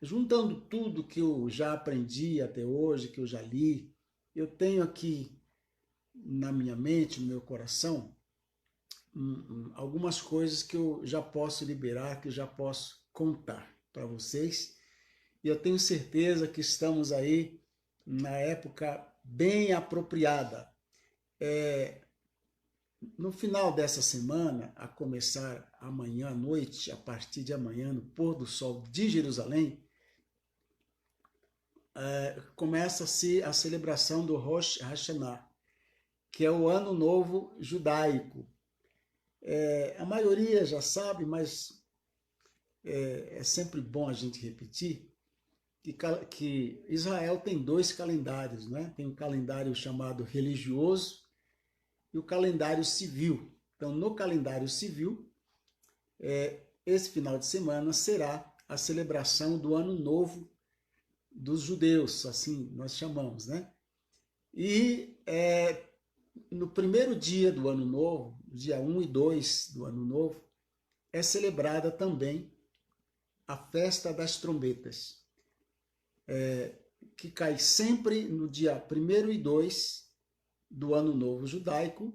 juntando tudo que eu já aprendi até hoje, que eu já li, eu tenho aqui na minha mente, no meu coração, algumas coisas que eu já posso liberar, que eu já posso contar para vocês. E eu tenho certeza que estamos aí na época bem apropriada. No final dessa semana, a começar amanhã à noite, a partir de amanhã, no pôr do sol de Jerusalém, começa-se a celebração do Rosh Hashanah, que é o Ano Novo Judaico. A maioria já sabe, mas é sempre bom a gente repetir, que Israel tem dois calendários, né? Tem um calendário chamado religioso e o calendário civil. Então, no calendário civil, esse final de semana será a celebração do Ano Novo dos judeus, assim nós chamamos, né? E no primeiro dia do Ano Novo, dia 1 e 2 do Ano Novo, é celebrada também a festa das trombetas, que cai sempre no dia 1º e 2 do Ano Novo Judaico,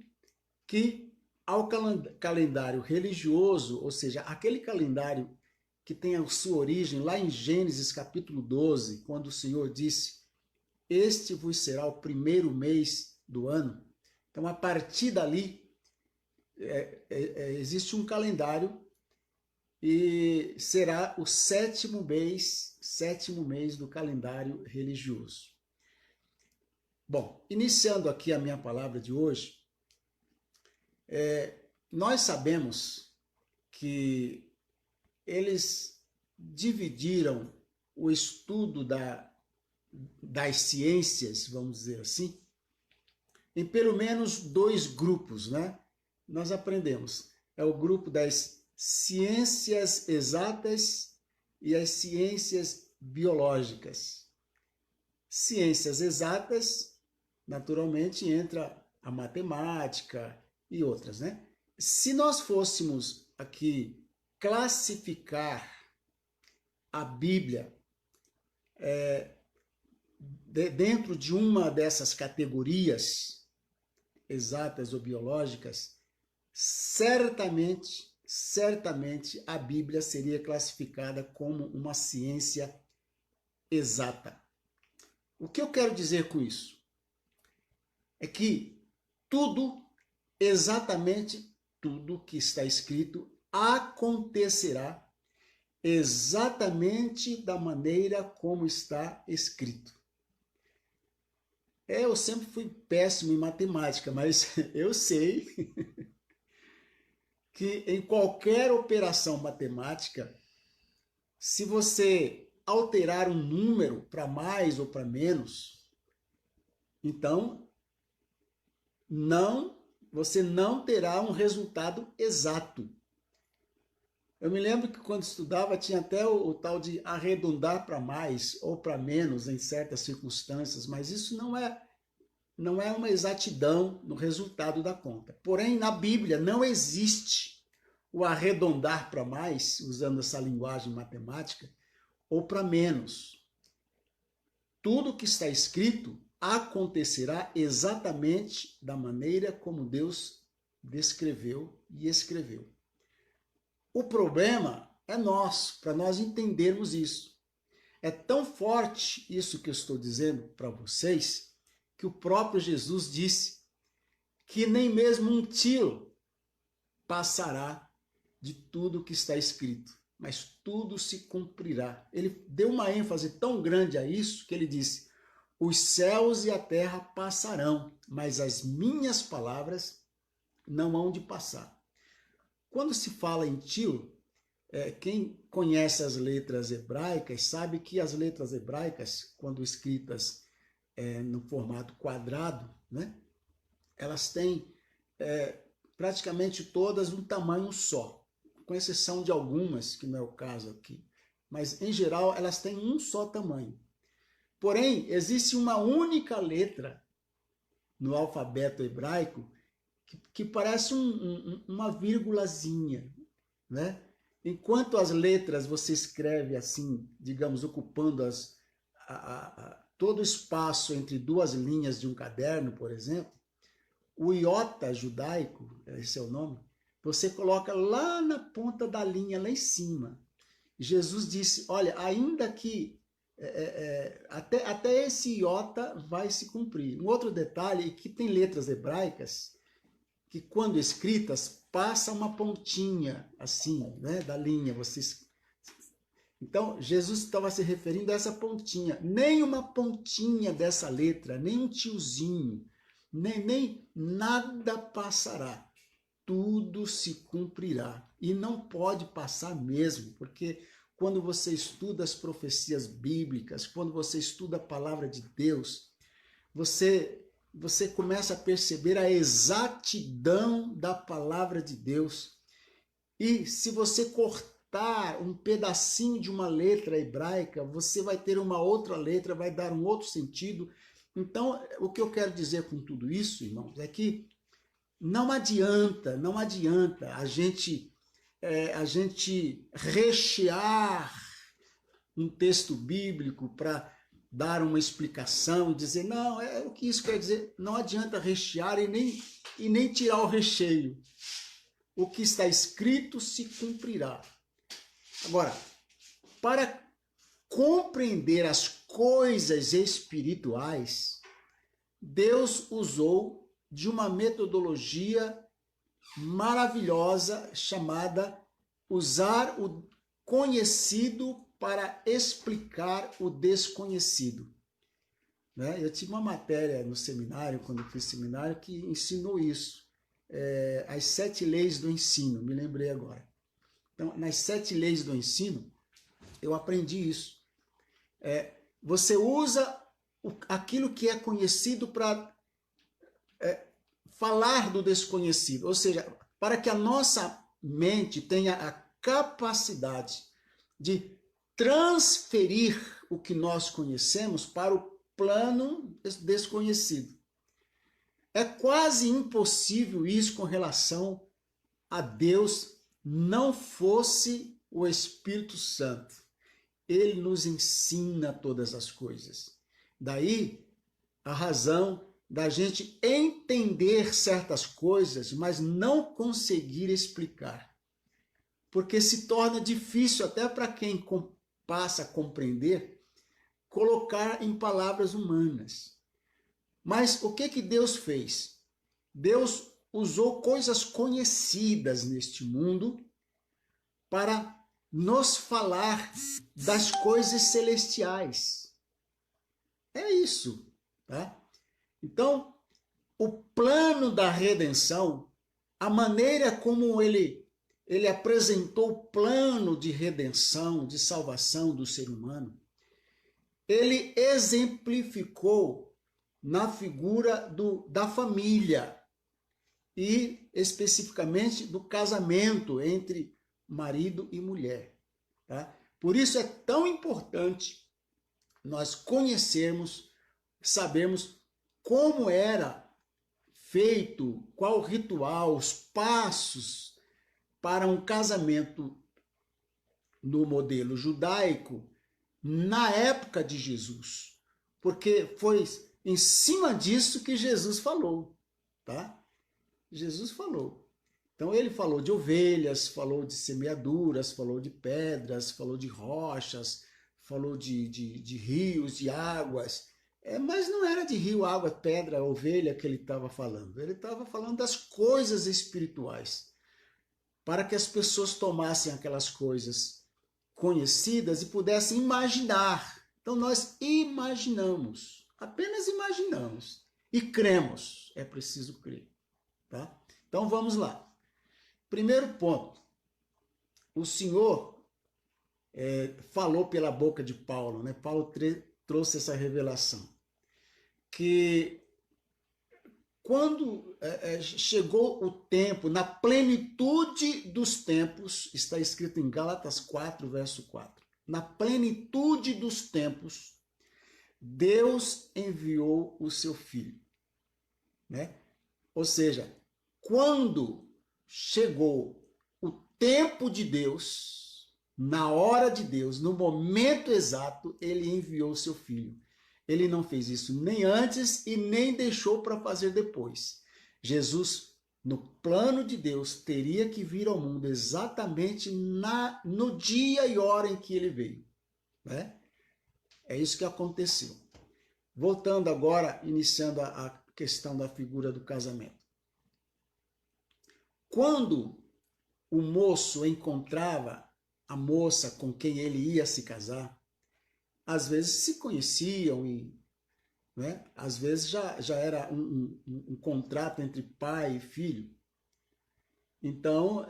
que ao calendário religioso, ou seja, aquele calendário que tem a sua origem lá em Gênesis capítulo 12, quando o Senhor disse: este vos será o primeiro mês do ano. Então, a partir dali, existe um calendário e será o sétimo mês do calendário religioso. Bom, iniciando aqui a minha palavra de hoje, nós sabemos que eles dividiram o estudo das ciências, vamos dizer assim, em pelo menos dois grupos, né? Nós aprendemos. É o grupo das ciências exatas e as ciências biológicas. Ciências exatas, naturalmente, entra a matemática e outras, né? Se nós fôssemos aqui classificar a Bíblia dentro de uma dessas categorias, exatas ou biológicas, certamente a Bíblia seria classificada como uma ciência exata. O que eu quero dizer com isso? É que tudo, exatamente tudo que está escrito, acontecerá exatamente da maneira como está escrito. Eu sempre fui péssimo em matemática, mas eu sei que em qualquer operação matemática, se você alterar um número para mais ou para menos, então você não terá um resultado exato. Eu me lembro que quando estudava tinha até o tal de arredondar para mais ou para menos em certas circunstâncias, mas isso não é uma exatidão no resultado da conta. Porém, na Bíblia não existe o arredondar para mais, usando essa linguagem matemática, ou para menos. Tudo que está escrito acontecerá exatamente da maneira como Deus descreveu e escreveu. O problema é nosso, para nós entendermos isso. É tão forte isso que eu estou dizendo para vocês, que o próprio Jesus disse que nem mesmo um tiro passará de tudo que está escrito, mas tudo se cumprirá. Ele deu uma ênfase tão grande a isso que ele disse: os céus e a terra passarão, mas as minhas palavras não hão de passar. Quando se fala em tiro, quem conhece as letras hebraicas sabe que as letras hebraicas, quando escritas no formato quadrado, né, elas têm praticamente todas um tamanho só, com exceção de algumas, que não é o caso aqui. Mas, em geral, elas têm um só tamanho. Porém, existe uma única letra no alfabeto hebraico que parece uma vírgulazinha, né? enquanto as letras você escreve assim, digamos, ocupando todo o espaço entre duas linhas de um caderno, por exemplo, o iota judaico, esse é o nome, você coloca lá na ponta da linha, lá em cima. Jesus disse, olha, ainda que até esse iota vai se cumprir. Um outro detalhe é que tem letras hebraicas que, quando escritas, passa uma pontinha assim, né, da linha. Então, Jesus estava se referindo a essa pontinha. Nem uma pontinha dessa letra, nem um tiozinho, nem nada passará. Tudo se cumprirá. E não pode passar mesmo, porque quando você estuda as profecias bíblicas, quando você estuda a palavra de Deus, você começa a perceber a exatidão da palavra de Deus. E se você cortar um pedacinho de uma letra hebraica, você vai ter uma outra letra, vai dar um outro sentido. Então, o que eu quero dizer com tudo isso, irmãos, é que não adianta a gente rechear um texto bíblico para dar uma explicação e dizer, não, o que isso quer dizer? Não adianta rechear e nem tirar o recheio. O que está escrito se cumprirá. Agora, para compreender as coisas espirituais, Deus usou de uma metodologia maravilhosa chamada usar o conhecido para explicar o desconhecido. Né? Eu tive uma matéria no seminário, quando eu fiz seminário, que ensinou isso. As 7 leis do ensino, me lembrei agora. Então, nas 7 leis do ensino, eu aprendi isso. Você usa aquilo que é conhecido para falar do desconhecido, ou seja, para que a nossa mente tenha a capacidade de transferir o que nós conhecemos para o plano desconhecido. É quase impossível isso com relação a Deus, não fosse o Espírito Santo. Ele nos ensina todas as coisas. Daí a razão da gente entender certas coisas, mas não conseguir explicar. Porque se torna difícil até para quem passa a compreender, colocar em palavras humanas. Mas o que Deus fez? Deus usou coisas conhecidas neste mundo para nos falar das coisas celestiais. É isso, tá? Então, o plano da redenção, a maneira como ele apresentou o plano de redenção, de salvação do ser humano, ele exemplificou na figura da família e especificamente do casamento entre marido e mulher. Tá? Por isso é tão importante nós conhecermos, sabermos como era feito, qual o ritual, os passos para um casamento no modelo judaico na época de Jesus. Porque foi em cima disso que Jesus falou, tá? Jesus falou. Então ele falou de ovelhas, falou de semeaduras, falou de pedras, falou de rochas, falou de rios, de águas. Mas não era de rio, água, pedra, ovelha que ele estava falando. Ele estava falando das coisas espirituais. Para que as pessoas tomassem aquelas coisas conhecidas e pudessem imaginar. Então nós imaginamos, apenas imaginamos e cremos. É preciso crer. Tá? Então vamos lá. Primeiro ponto. O Senhor falou pela boca de Paulo, né? Paulo trouxe essa revelação. Que quando chegou o tempo, na plenitude dos tempos, está escrito em Gálatas 4, verso 4. Na plenitude dos tempos, Deus enviou o seu Filho. Né? Ou seja, quando chegou o tempo de Deus, na hora de Deus, no momento exato, ele enviou o seu filho. Ele não fez isso nem antes e nem deixou para fazer depois. Jesus, no plano de Deus, teria que vir ao mundo exatamente no dia e hora em que ele veio, né? É isso que aconteceu. Voltando agora, iniciando a questão da figura do casamento. Quando o moço encontrava a moça com quem ele ia se casar, às vezes se conheciam e, né, às vezes já era um contrato entre pai e filho. Então,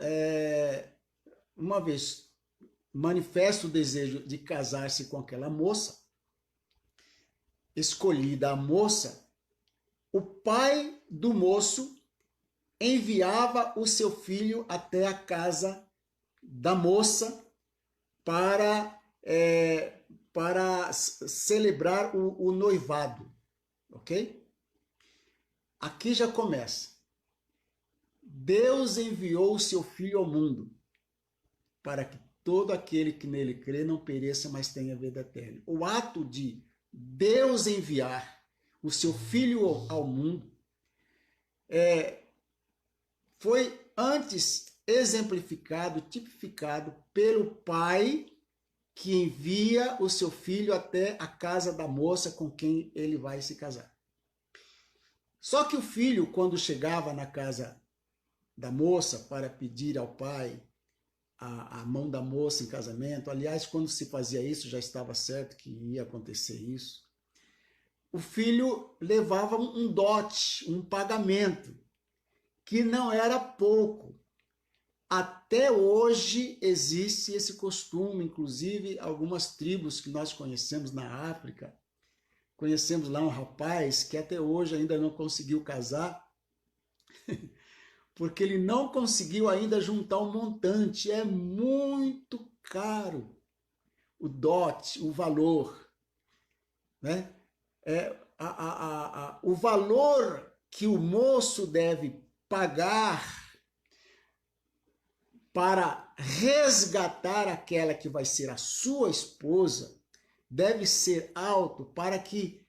uma vez manifesta o desejo de casar-se com aquela moça, escolhida a moça, o pai do moço enviava o seu filho até a casa da moça para celebrar o noivado, ok? Aqui já começa. Deus enviou o seu filho ao mundo para que todo aquele que nele crê não pereça, mas tenha vida eterna. O ato de Deus enviar o seu filho ao mundo foi antes exemplificado, tipificado pelo pai que envia o seu filho até a casa da moça com quem ele vai se casar. Só que o filho, quando chegava na casa da moça para pedir ao pai a mão da moça em casamento, aliás, quando se fazia isso, já estava certo que ia acontecer isso, o filho levava um dote, um pagamento, que não era pouco. Até hoje existe esse costume, inclusive algumas tribos que nós conhecemos na África. Conhecemos lá um rapaz que até hoje ainda não conseguiu casar, porque ele não conseguiu ainda juntar um montante. É muito caro o dote, o valor, né? O valor que o moço deve pagar para resgatar aquela que vai ser a sua esposa deve ser alto para que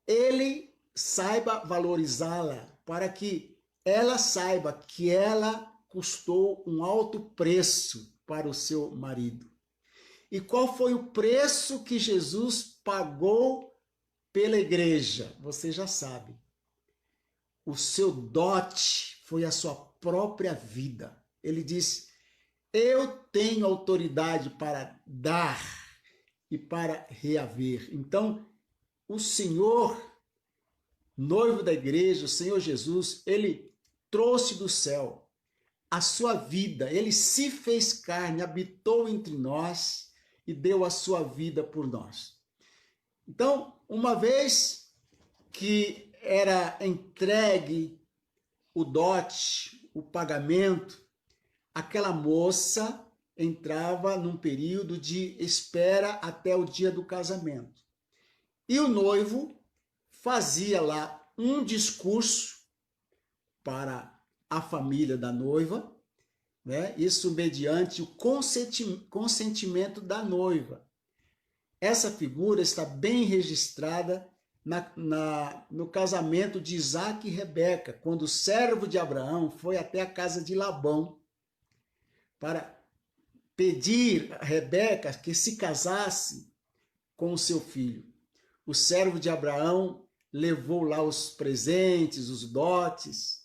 ele saiba valorizá-la, para que ela saiba que ela custou um alto preço para o seu marido. E qual foi o preço que Jesus pagou pela igreja? Você já sabe. O seu dote foi a sua própria vida. Ele disse: eu tenho autoridade para dar e para reaver. Então, o Senhor, noivo da igreja, o Senhor Jesus, ele trouxe do céu a sua vida, ele se fez carne, habitou entre nós e deu a sua vida por nós. Então, uma vez que era entregue o dote, o pagamento, aquela moça entrava num período de espera até o dia do casamento. E o noivo fazia lá um discurso para a família da noiva, né? Isso mediante o consentimento da noiva. Essa figura está bem registrada no casamento de Isaac e Rebeca, quando o servo de Abraão foi até a casa de Labão para pedir a Rebeca que se casasse com o seu filho. O servo de Abraão levou lá os presentes, os dotes,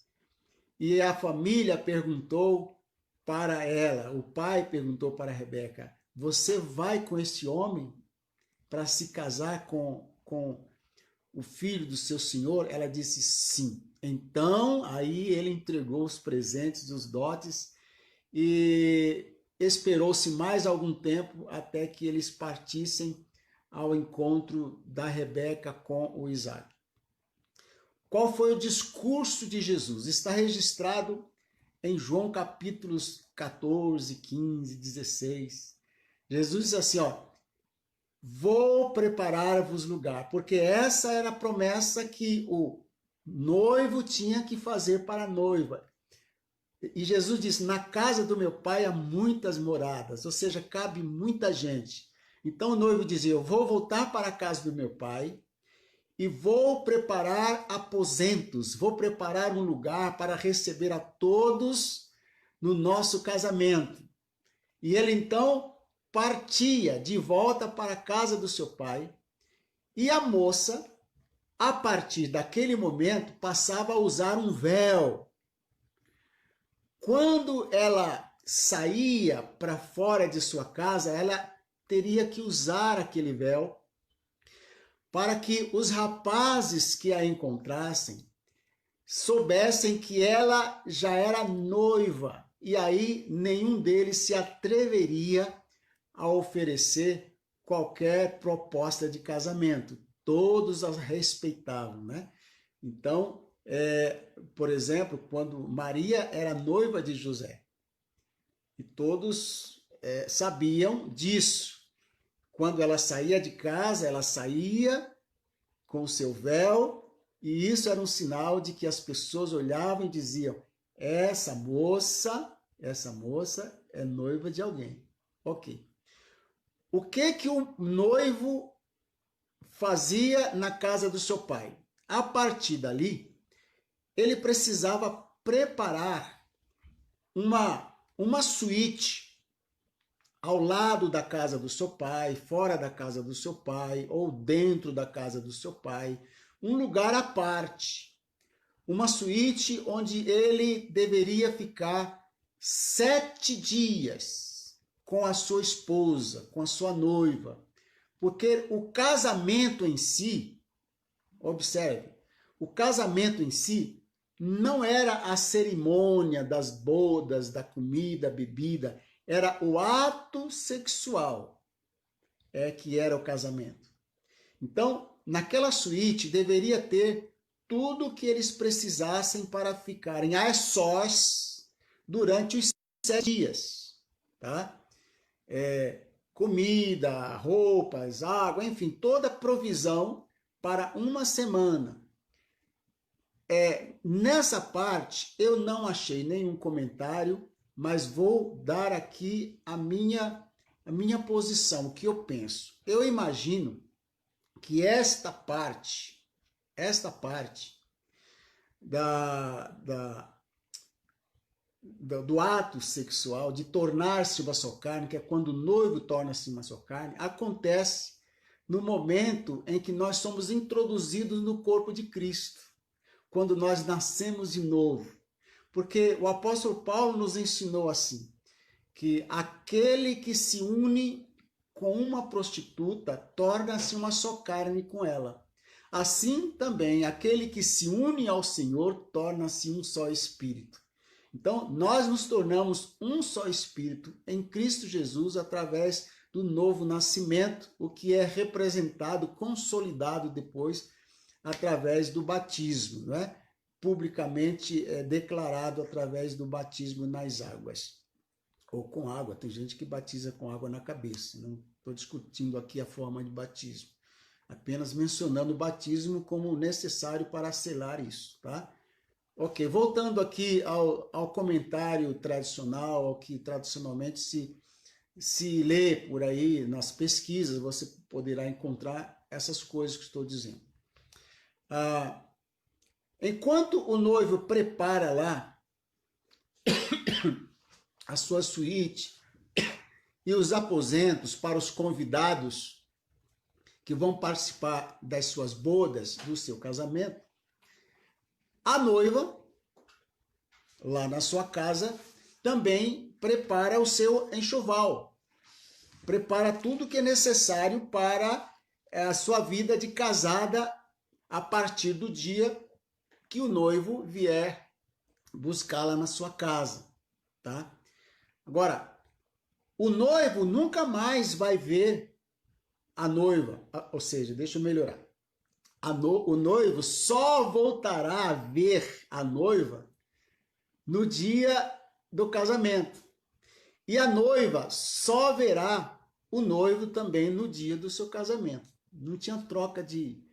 e a família perguntou para ela, o pai perguntou para Rebeca: você vai com este homem para se casar com o filho do seu senhor? Ela disse sim. Então, aí ele entregou os presentes, os dotes, e esperou-se mais algum tempo até que eles partissem ao encontro da Rebeca com o Isaac. Qual foi o discurso de Jesus? Está registrado em João capítulos 14, 15, 16. Jesus diz assim, vou preparar-vos lugar, porque essa era a promessa que o noivo tinha que fazer para a noiva. E Jesus disse: na casa do meu pai há muitas moradas, ou seja, cabe muita gente. Então o noivo dizia: eu vou voltar para a casa do meu pai e vou preparar aposentos, vou preparar um lugar para receber a todos no nosso casamento. E ele então partia de volta para a casa do seu pai, e a moça, a partir daquele momento, passava a usar um véu. Quando ela saía para fora de sua casa, ela teria que usar aquele véu para que os rapazes que a encontrassem soubessem que ela já era noiva, e aí nenhum deles se atreveria a oferecer qualquer proposta de casamento. Todos a respeitavam, né? Então, por exemplo, quando Maria era noiva de José, e todos sabiam disso. Quando ela saía de casa, ela saía com o seu véu, e isso era um sinal de que as pessoas olhavam e diziam: essa moça é noiva de alguém. Ok. O que o noivo fazia na casa do seu pai? A partir dali, ele precisava preparar uma suíte ao lado da casa do seu pai, fora da casa do seu pai, ou dentro da casa do seu pai, um lugar à parte, uma suíte onde ele deveria ficar 7 dias com a sua esposa, com a sua noiva, porque o casamento em si, observe, o casamento em si não era a cerimônia das bodas, da comida, bebida, era o ato sexual que era o casamento. Então, naquela suíte deveria ter tudo o que eles precisassem para ficarem a sós durante os 7 dias, tá? Comida, roupas, água, enfim, toda provisão para uma semana. Nessa parte eu não achei nenhum comentário, mas vou dar aqui a minha posição, o que eu penso. Eu imagino que esta parte do ato sexual, de tornar-se uma só carne, que é quando o noivo torna-se uma só carne, acontece no momento em que nós somos introduzidos no corpo de Cristo, quando nós nascemos de novo. Porque o apóstolo Paulo nos ensinou assim, que aquele que se une com uma prostituta torna-se uma só carne com ela. Assim também, aquele que se une ao Senhor torna-se um só espírito. Então, nós nos tornamos um só espírito em Cristo Jesus através do novo nascimento, o que é representado, consolidado depois através do batismo, não é? Publicamente declarado através do batismo nas águas, ou com água. Tem gente que batiza com água na cabeça, não estou discutindo aqui a forma de batismo, apenas mencionando o batismo como necessário para selar isso, tá? Ok, voltando aqui ao comentário tradicional, ao que tradicionalmente se lê por aí nas pesquisas, você poderá encontrar essas coisas que estou dizendo. Enquanto o noivo prepara lá a sua suíte e os aposentos para os convidados que vão participar das suas bodas, do seu casamento, a noiva, lá na sua casa, também prepara o seu enxoval, prepara tudo que é necessário para a sua vida de casada a partir do dia que o noivo vier buscá-la na sua casa, tá? Agora, o noivo nunca mais vai ver a noiva, ou seja, deixa eu melhorar. O noivo só voltará a ver a noiva no dia do casamento. E a noiva só verá o noivo também no dia do seu casamento. Não tinha troca de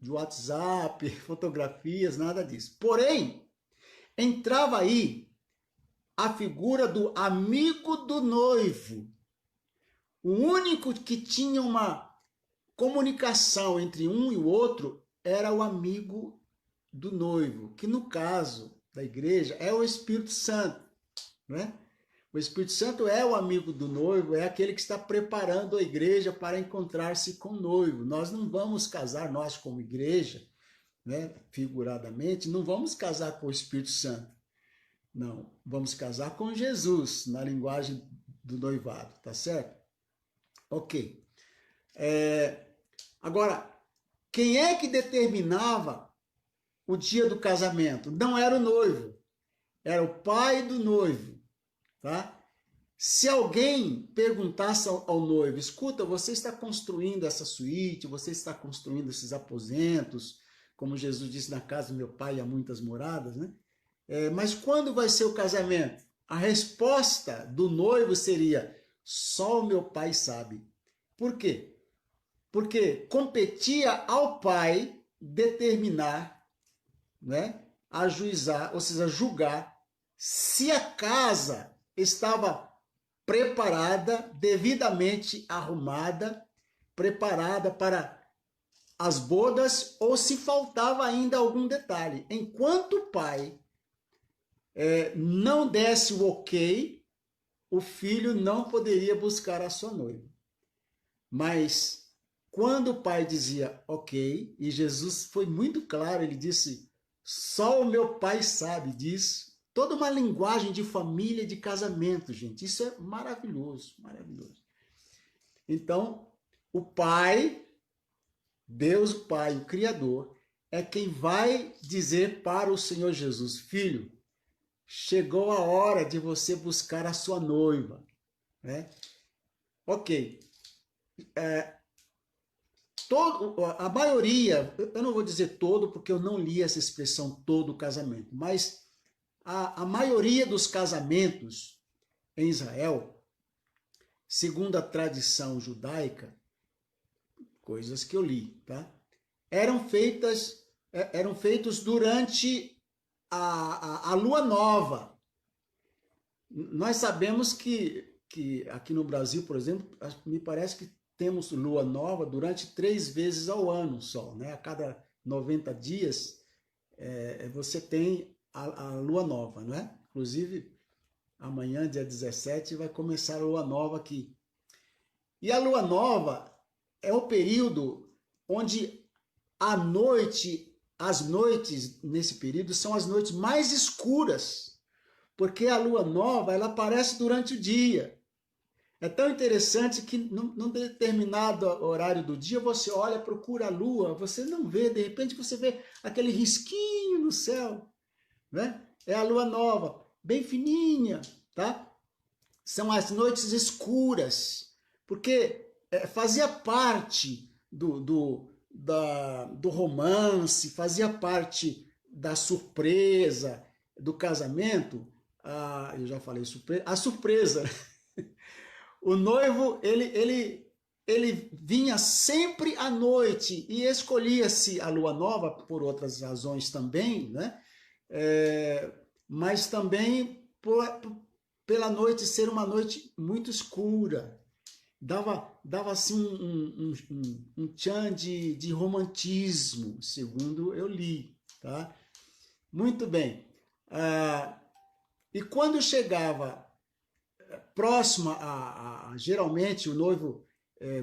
WhatsApp, fotografias, nada disso. Porém, entrava aí a figura do amigo do noivo. O único que tinha uma comunicação entre um e o outro era o amigo do noivo, que no caso da igreja é o Espírito Santo, né? O Espírito Santo é o amigo do noivo, é aquele que está preparando a igreja para encontrar-se com o noivo. Nós não vamos casar, nós como igreja, né, figuradamente, não vamos casar com o Espírito Santo. Não, vamos casar com Jesus, na linguagem do noivado, tá certo? Ok. Agora, quem é que determinava o dia do casamento? Não era o noivo, era o pai do noivo, tá? Se alguém perguntasse ao noivo, escuta, você está construindo essa suíte, você está construindo esses aposentos, como Jesus disse, na casa do meu pai há muitas moradas, né? Mas quando vai ser o casamento? A resposta do noivo seria, só o meu pai sabe. Por quê? Porque competia ao pai determinar, né, ajuizar, ou seja, julgar se a casa estava preparada, devidamente arrumada, preparada para as bodas, ou se faltava ainda algum detalhe. Enquanto o pai não desse o ok, o filho não poderia buscar a sua noiva. Mas quando o pai dizia ok, e Jesus foi muito claro, ele disse, só o meu pai sabe disso. Toda uma linguagem de família, de casamento, gente. Isso é maravilhoso, maravilhoso. Então, o pai, Deus o Pai, o Criador, é quem vai dizer para o Senhor Jesus, filho, chegou a hora de você buscar a sua noiva, né? Ok. A maioria, eu não vou dizer todo, porque eu não li essa expressão todo casamento, mas a maioria dos casamentos em Israel, segundo a tradição judaica, coisas que eu li, tá? Eram feitos durante a lua nova. Nós sabemos que aqui no Brasil, por exemplo, me parece que temos lua nova durante 3 vezes ao ano só, né? A cada 90 dias você tem a lua nova, não é? Inclusive, amanhã, dia 17, vai começar a lua nova aqui. E a lua nova é o período onde as noites nesse período são as noites mais escuras, porque a lua nova ela aparece durante o dia. É tão interessante que num determinado horário do dia você olha, procura a lua, você não vê, de repente você vê aquele risquinho no céu, né? É a lua nova, bem fininha, tá? São as noites escuras, porque fazia parte do romance, fazia parte da surpresa do casamento. Eu já falei surpresa, a surpresa. O noivo, ele vinha sempre à noite e escolhia-se a lua nova por outras razões também, né? Mas também pela noite ser uma noite muito escura. Dava assim um tchan de romantismo, segundo eu li, tá? Muito bem. E quando chegava próxima geralmente o noivo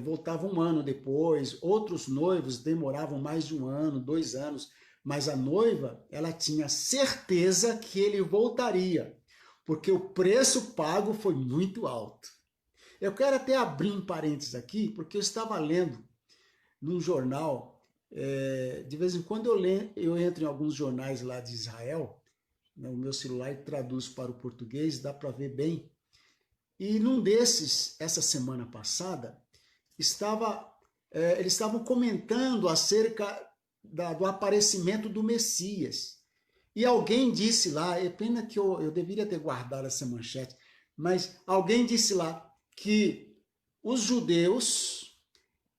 voltava 1 ano depois, outros noivos demoravam mais de 1 ano, 2 anos, mas a noiva, ela tinha certeza que ele voltaria, porque o preço pago foi muito alto. Eu quero até abrir um parênteses aqui, porque eu estava lendo num jornal, de vez em quando eu entro em alguns jornais lá de Israel, né, o meu celular traduz para o português, dá para ver bem. E num desses, essa semana passada, eles estavam comentando acerca do aparecimento do Messias. E alguém disse lá, é pena que eu deveria ter guardado essa manchete, mas alguém disse lá que os judeus,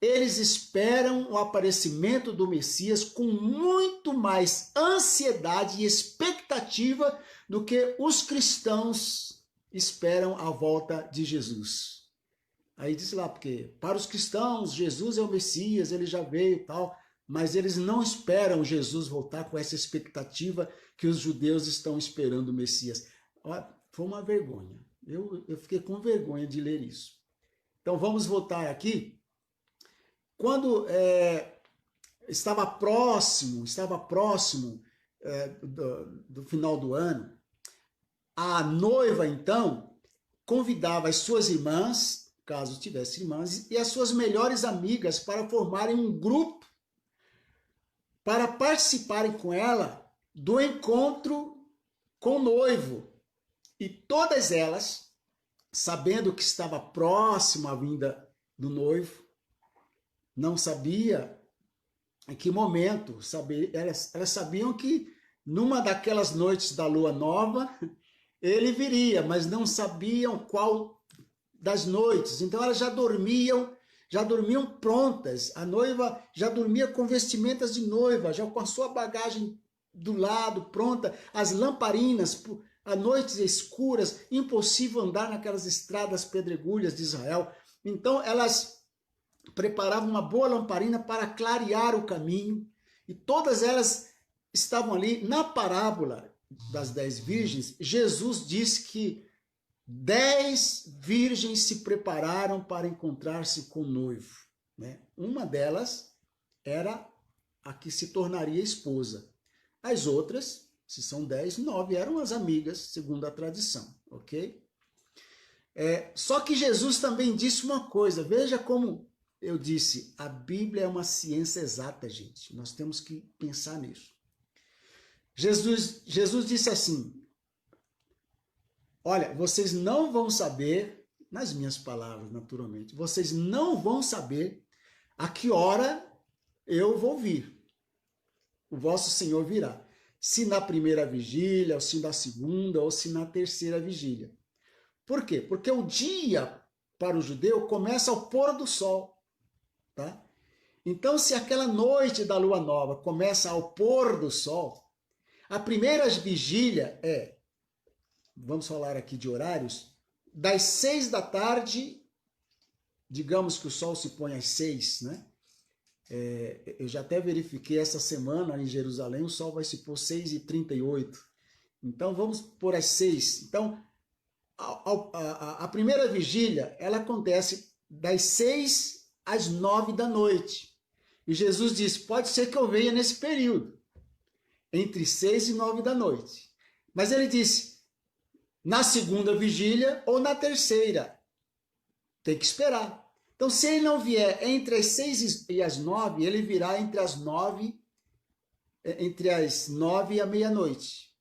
eles esperam o aparecimento do Messias com muito mais ansiedade e expectativa do que os cristãos esperam a volta de Jesus. Aí diz lá, porque para os cristãos, Jesus é o Messias, ele já veio e tal, mas eles não esperam Jesus voltar com essa expectativa que os judeus estão esperando o Messias. Foi uma vergonha. Eu fiquei com vergonha de ler isso. Então vamos voltar aqui. Quando estava próximo do final do ano, a noiva, então, convidava as suas irmãs, caso tivesse irmãs, e as suas melhores amigas para formarem um grupo para participarem com ela do encontro com o noivo. E todas elas, sabendo que estava próxima a vinda do noivo, não sabia em que momento, elas sabiam que numa daquelas noites da lua nova, ele viria, mas não sabiam qual das noites. Então elas já dormiam prontas. A noiva já dormia com vestimentas de noiva, já com a sua bagagem do lado, pronta, as lamparinas, a noites escuras, impossível andar naquelas estradas pedregulhas de Israel. Então elas preparavam uma boa lamparina para clarear o caminho, e todas elas estavam ali. Na parábola das 10 virgens, Jesus diz que 10 virgens se prepararam para encontrar-se com o noivo, né? Uma delas era a que se tornaria esposa. As outras, se são 10, 9 eram as amigas, segundo a tradição, ok? Só que Jesus também disse uma coisa, veja como eu disse, a Bíblia é uma ciência exata, gente. Nós temos que pensar nisso. Jesus disse assim, olha, vocês não vão saber, nas minhas palavras, naturalmente, vocês não vão saber a que hora eu vou vir. O vosso Senhor virá. Se na primeira vigília, ou se na segunda, ou se na terceira vigília. Por quê? Porque o dia para o judeu começa ao pôr do sol. Tá? Então, se aquela noite da lua nova começa ao pôr do sol, a primeira vigília vamos falar aqui de horários, das 6 da tarde, digamos que o sol se põe às 6, né? Eu já até verifiquei essa semana em Jerusalém, o sol vai se pôr 6h38. Então, vamos pôr às 6. Então, a primeira vigília, ela acontece das 6 às 9 da noite. E Jesus disse, pode ser que eu venha nesse período, entre 6 e 9 da noite. Mas ele disse, na segunda vigília ou na terceira. Tem que esperar. Então, se ele não vier entre as 6 e as 9, ele virá entre as 9 e a meia-noite.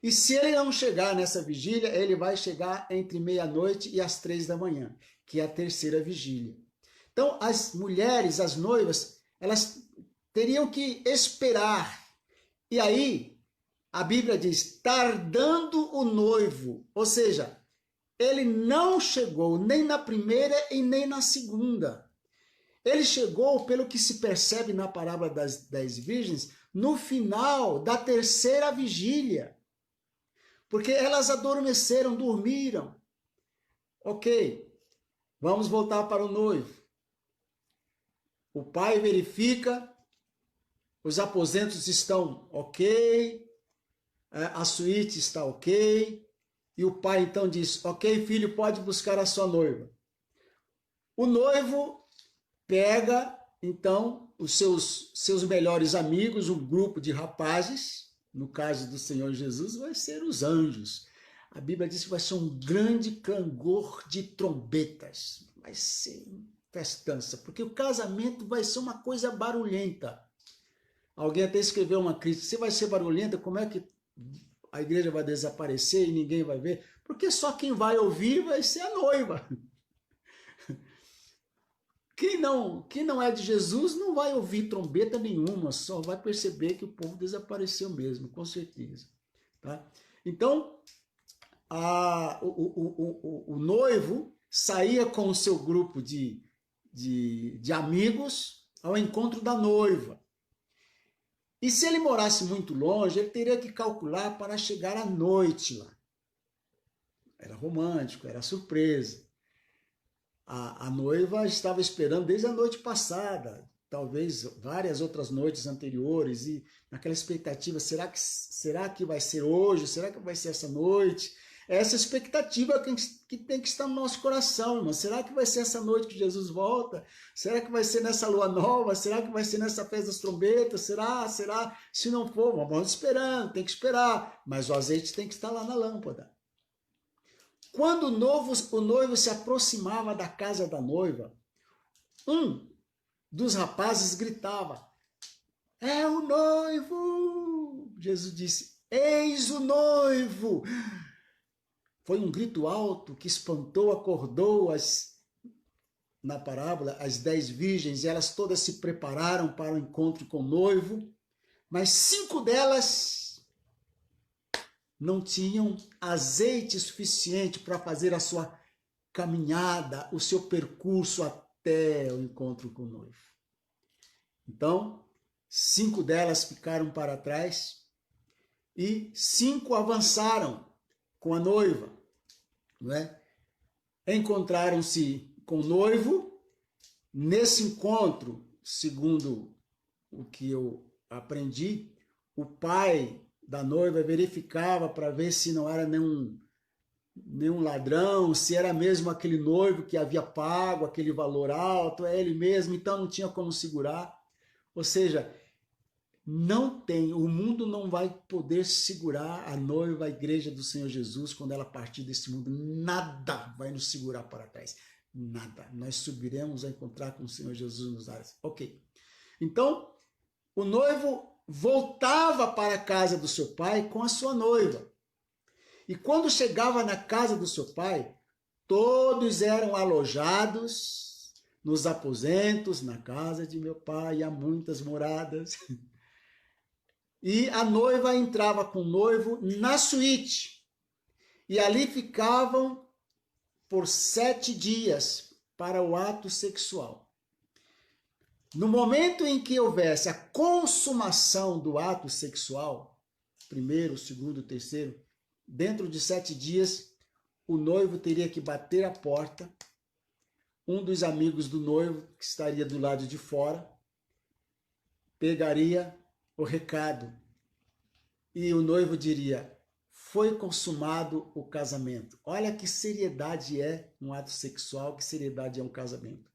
E se ele não chegar nessa vigília, ele vai chegar entre meia-noite e as 3 da manhã, que é a terceira vigília. Então, as mulheres, as noivas, elas teriam que esperar. E aí, a Bíblia diz, tardando o noivo, ou seja, ele não chegou nem na primeira e nem na segunda. Ele chegou, pelo que se percebe na parábola das 10 virgens, no final da terceira vigília. Porque elas adormeceram, dormiram. Ok, vamos voltar para o noivo. O pai verifica, os aposentos estão ok, a suíte está ok, e o pai então diz, ok, filho, pode buscar a sua noiva. O noivo pega, então, os seus melhores amigos, um grupo de rapazes, no caso do Senhor Jesus, vai ser os anjos. A Bíblia diz que vai ser um grande clangor de trombetas, vai ser festança, porque o casamento vai ser uma coisa barulhenta. Alguém até escreveu uma crítica, se vai ser barulhenta, como é que a igreja vai desaparecer e ninguém vai ver? Porque só quem vai ouvir vai ser a noiva. Quem não é de Jesus não vai ouvir trombeta nenhuma, só vai perceber que o povo desapareceu mesmo, com certeza. Tá? Então, o noivo saía com o seu grupo de amigos ao encontro da noiva. E se ele morasse muito longe, ele teria que calcular para chegar à noite lá. Era romântico, era surpresa. A noiva estava esperando desde a noite passada, talvez várias outras noites anteriores, e naquela expectativa, será que vai ser hoje? Será que vai ser essa noite? Essa expectativa que tem que estar no nosso coração, irmão. Será que vai ser essa noite que Jesus volta? Será que vai ser nessa lua nova? Será que vai ser nessa festa das trombetas? Será? Se não for, vamos esperando, tem que esperar. Mas o azeite tem que estar lá na lâmpada. Quando o noivo se aproximava da casa da noiva, um dos rapazes gritava: é o noivo! Jesus disse: eis o noivo! Foi um grito alto que espantou, acordou na parábola, as 10 virgens, e elas todas se prepararam para o encontro com o noivo, mas 5 delas não tinham azeite suficiente para fazer a sua caminhada, o seu percurso até o encontro com o noivo. Então, 5 delas ficaram para trás e 5 avançaram com a noiva, não é? Encontraram-se com o noivo. Nesse encontro, segundo o que eu aprendi, o pai da noiva verificava para ver se não era nenhum ladrão, se era mesmo aquele noivo que havia pago aquele valor alto, é ele mesmo, então não tinha como segurar. Ou seja, o mundo não vai poder segurar a noiva, a igreja do Senhor Jesus, quando ela partir desse mundo. Nada vai nos segurar para trás. Nada. Nós subiremos a encontrar com o Senhor Jesus nos ares. Ok. Então, o noivo voltava para a casa do seu pai com a sua noiva. E quando chegava na casa do seu pai, todos eram alojados nos aposentos, na casa de meu pai, há muitas moradas. E a noiva entrava com o noivo na suíte. E ali ficavam por 7 dias para o ato sexual. No momento em que houvesse a consumação do ato sexual, primeiro, segundo, terceiro, dentro de 7 dias, o noivo teria que bater a porta. Um dos amigos do noivo, que estaria do lado de fora, pegaria o recado e o noivo diria: foi consumado o casamento. Olha que seriedade é um ato sexual, que seriedade é um casamento.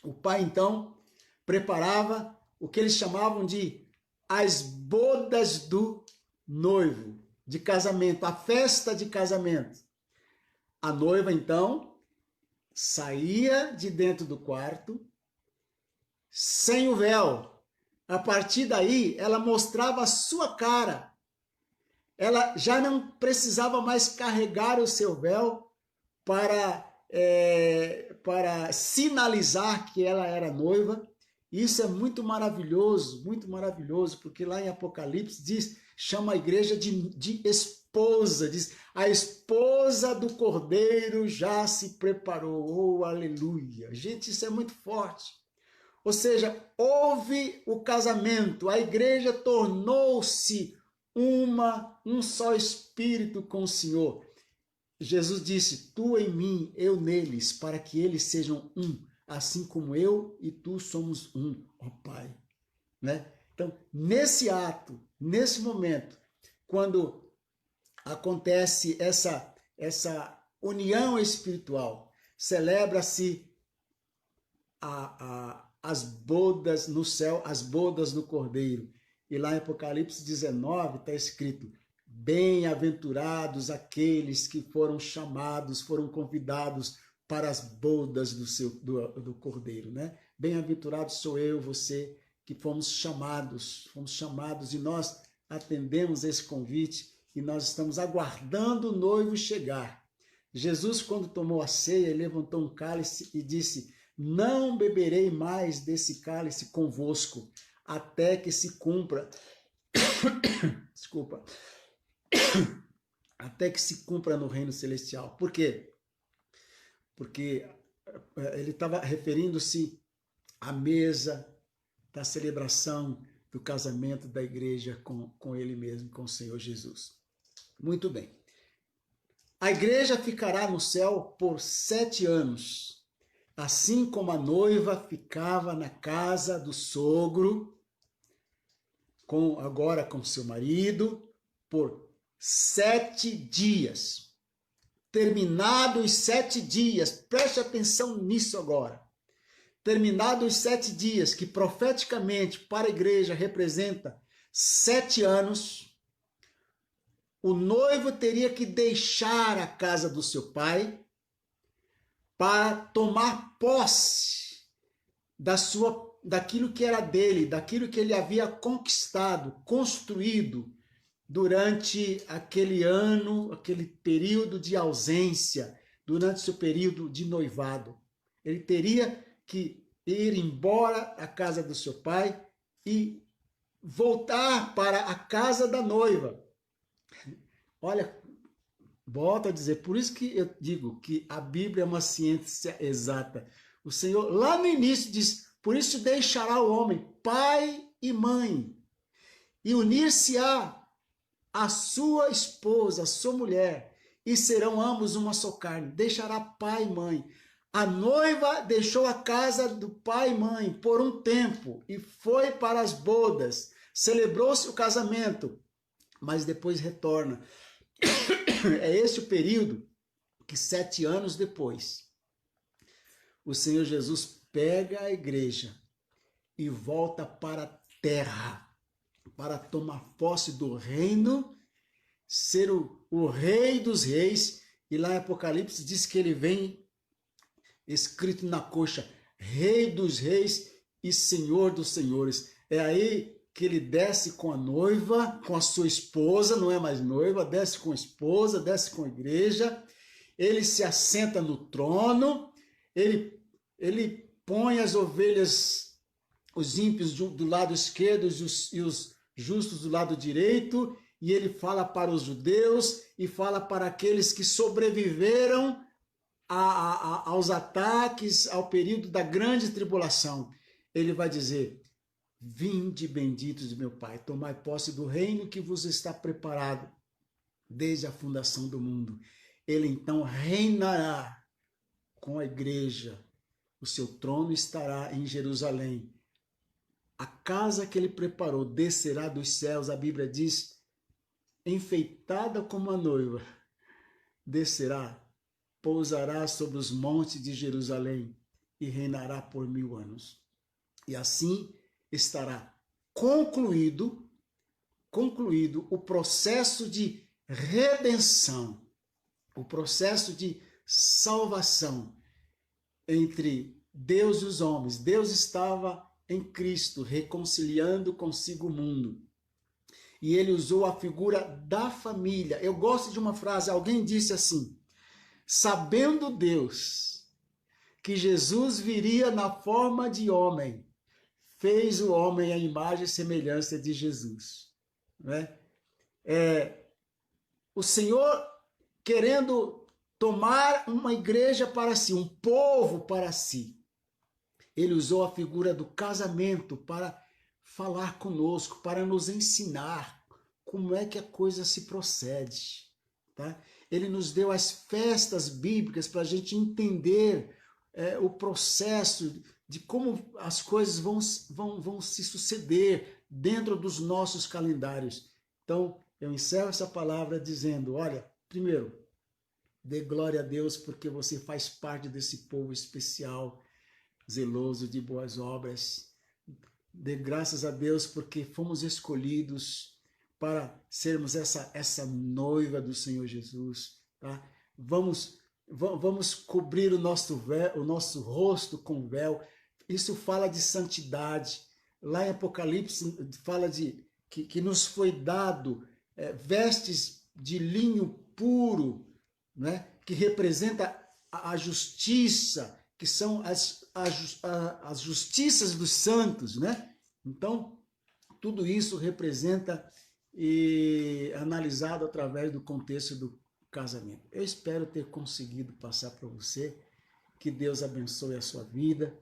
O pai, então, preparava o que eles chamavam de as bodas do noivo, de casamento, a festa de casamento. A noiva, então, saía de dentro do quarto sem o véu. A partir daí, ela mostrava a sua cara. Ela já não precisava mais carregar o seu véu para sinalizar que ela era noiva. Isso é muito maravilhoso, porque lá em Apocalipse chama a igreja de esposa, diz: a esposa do Cordeiro já se preparou. Oh, aleluia! Gente, isso é muito forte. Ou seja, houve o casamento, a igreja tornou-se um só espírito com o Senhor. Jesus disse: tu em mim, eu neles, para que eles sejam um, assim como eu e tu somos um, ó Pai. Né? Então, nesse ato, nesse momento, quando acontece essa união espiritual, celebra-se as bodas no céu, as bodas do Cordeiro. E lá em Apocalipse 19 está escrito: bem-aventurados aqueles que foram chamados, foram convidados para as bodas do Cordeiro, né? Bem-aventurado sou eu, você, que fomos chamados e nós atendemos esse convite e nós estamos aguardando o noivo chegar. Jesus, quando tomou a ceia, levantou um cálice e disse: não beberei mais desse cálice convosco, até que se cumpra, desculpa, até que se cumpra no reino celestial. Por quê? Porque ele estava referindo-se à mesa da celebração do casamento da igreja com ele mesmo, com o Senhor Jesus. Muito bem. A igreja ficará no céu por 7 anos, assim como a noiva ficava na casa do sogro, agora com seu marido, por 7 dias. Terminados os 7 dias, preste atenção nisso agora. Terminados os 7 dias, que profeticamente para a igreja representa 7 anos, o noivo teria que deixar a casa do seu pai para tomar posse daquilo que era dele, daquilo que ele havia conquistado, construído durante aquele ano, aquele período de ausência, durante seu período de noivado. Ele teria que ir embora da casa do seu pai e voltar para a casa da noiva. Olha, volto a dizer, por isso que eu digo que a Bíblia é uma ciência exata. O Senhor, lá no início, diz, por isso deixará o homem pai e mãe, e unir-se-á a sua esposa, a sua mulher, e serão ambos uma só carne. Deixará pai e mãe. A noiva deixou a casa do pai e mãe por um tempo e foi para as bodas. Celebrou-se o casamento, mas depois retorna. É esse o período que 7 anos depois, o Senhor Jesus pega a igreja e volta para a terra, para tomar posse do reino, ser o rei dos reis, e lá em Apocalipse diz que ele vem escrito na coxa, rei dos reis e senhor dos senhores. É aí que ele desce com a noiva, com a sua esposa, não é mais noiva, desce com a esposa, desce com a igreja, ele se assenta no trono, ele põe as ovelhas, os ímpios do lado esquerdo e os justos do lado direito, e ele fala para os judeus e fala para aqueles que sobreviveram aos ataques, ao período da grande tribulação. Ele vai dizer, vinde benditos de meu Pai, tomai posse do reino que vos está preparado desde a fundação do mundo. Ele então reinará com a igreja, o seu trono estará em Jerusalém. A casa que ele preparou descerá dos céus, a Bíblia diz, enfeitada como a noiva, descerá, pousará sobre os montes de Jerusalém e reinará por 1000 anos. E assim estará concluído o processo de redenção, o processo de salvação entre Deus e os homens. Deus estava em Cristo, reconciliando consigo o mundo. E ele usou a figura da família. Eu gosto de uma frase, alguém disse assim, sabendo Deus que Jesus viria na forma de homem, fez o homem à imagem e semelhança de Jesus. Não é? O Senhor querendo tomar uma igreja para si, um povo para si. Ele usou a figura do casamento para falar conosco, para nos ensinar como é que a coisa se procede. Tá? Ele nos deu as festas bíblicas para a gente entender o processo de como as coisas vão se suceder dentro dos nossos calendários. Então, eu encerro essa palavra dizendo, olha, primeiro, dê glória a Deus porque você faz parte desse povo especial, zeloso de boas obras. Dê graças a Deus porque fomos escolhidos para sermos essa noiva do Senhor Jesus. Tá? Vamos cobrir o nosso rosto com véu. Isso fala de santidade. Lá em Apocalipse fala de que nos foi dado vestes de linho puro, né? Que representa a justiça, que são as justiças dos santos, né? Então, tudo isso representa e analisado através do contexto do casamento. Eu espero ter conseguido passar para você, que Deus abençoe a sua vida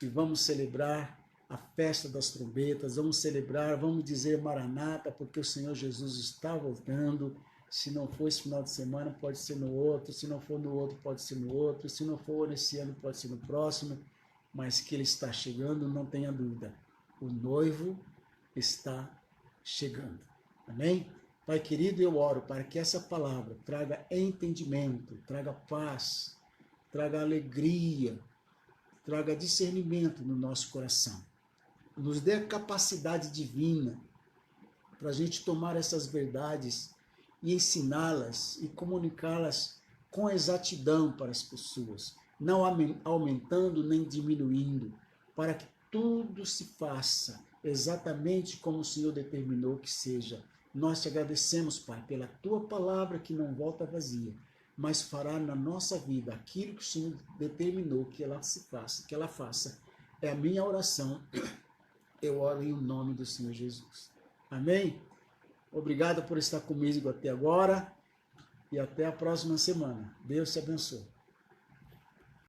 e vamos celebrar a festa das trombetas, vamos celebrar, vamos dizer Maranata, porque o Senhor Jesus está voltando. Se não for esse final de semana, pode ser no outro, se não for no outro, pode ser no outro, se não for nesse ano, pode ser no próximo, mas que ele está chegando, não tenha dúvida. O noivo está chegando. Amém? Pai querido, eu oro para que essa palavra traga entendimento, traga paz, traga alegria, traga discernimento no nosso coração. Nos dê a capacidade divina para a gente tomar essas verdades e ensiná-las e comunicá-las com exatidão para as pessoas, não aumentando nem diminuindo, para que tudo se faça exatamente como o Senhor determinou que seja. Nós te agradecemos, Pai, pela tua palavra que não volta vazia, mas fará na nossa vida aquilo que o Senhor determinou que ela se faça, que ela faça. É a minha oração. Eu oro em nome do Senhor Jesus. Amém? Obrigado por estar comigo até agora e até a próxima semana. Deus te abençoe.